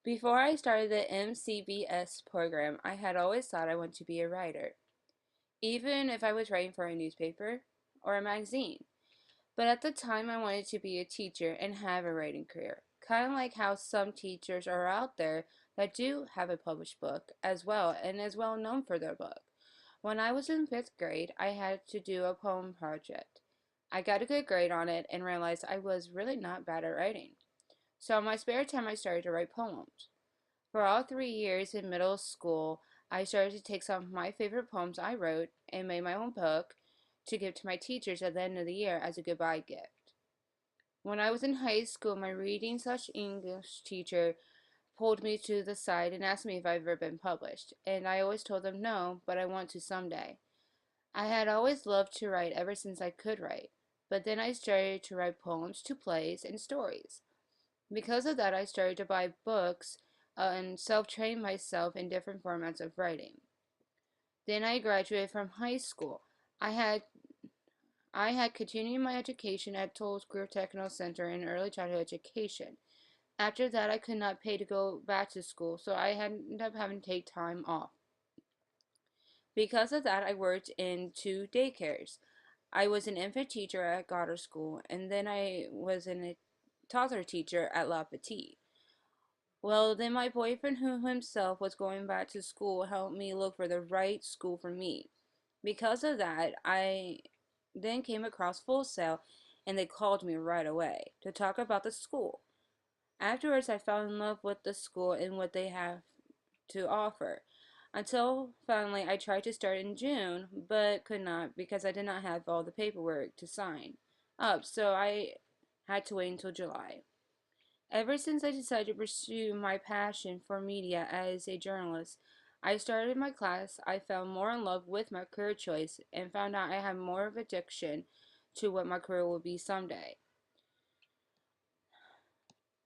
Before I started the MCBS program, I had always thought I wanted to be a writer, even if I was writing for a newspaper or a magazine. But at the time, I wanted to be a teacher and have a writing career, kind of like how some teachers are out there that do have a published book as well and is well known for their book. When I was in fifth grade, I had to do a poem project. I got a good grade on it and realized I was really not bad at writing. So in my spare time, I started to write poems. For all 3 years in middle school, I started to take some of my favorite poems I wrote and made my own book to give to my teachers at the end of the year as a goodbye gift. When I was in high school, my reading/English teacher pulled me to the side and asked me if I've ever been published, and I always told them no, but I want to someday. I had always loved to write ever since I could write, but then I started to write poems to plays and stories. Because of that, I started to buy books and self-train myself in different formats of writing. Then I graduated from high school. I had I had continued my education at Toll's Career Technical Center in early childhood education. After that, I could not pay to go back to school, so I ended up having to take time off. Because of that, I worked in two daycares. I was an infant teacher at Goddard School, and then I was a toddler teacher at La Petite. Well, then my boyfriend, who himself was going back to school, helped me look for the right school for me. Because of that, I then came across Full Sail, and they called me right away to talk about the school. Afterwards, I fell in love with the school and what they have to offer. Until finally, I tried to start in June, but could not because I did not have all the paperwork to sign up, so I had to wait until July. Ever since I decided to pursue my passion for media as a journalist, I started my class. I fell more in love with my career choice and found out I had more of addiction to what my career will be someday.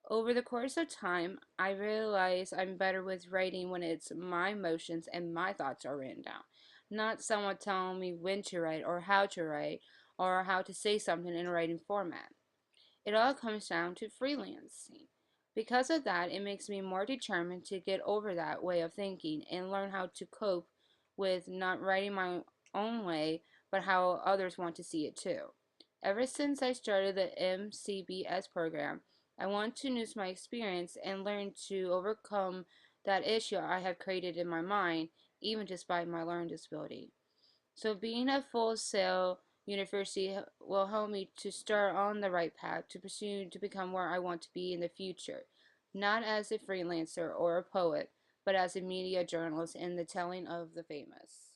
Over the course of time, I realize I'm better with writing when it's my emotions and my thoughts are written down, not someone telling me when to write or how to say something in a writing format. It all comes down to freelancing. Because of that, it makes me more determined to get over that way of thinking and learn how to cope with not writing my own way, but how others want to see it too. Ever since I started the MCBS program, I want to use my experience and learn to overcome that issue I have created in my mind, even despite my learning disability. So being at Full Sail University will help me to start on the right path to pursue to become where I want to be in the future, not as a freelancer or a poet, but as a media journalist in the telling of the famous.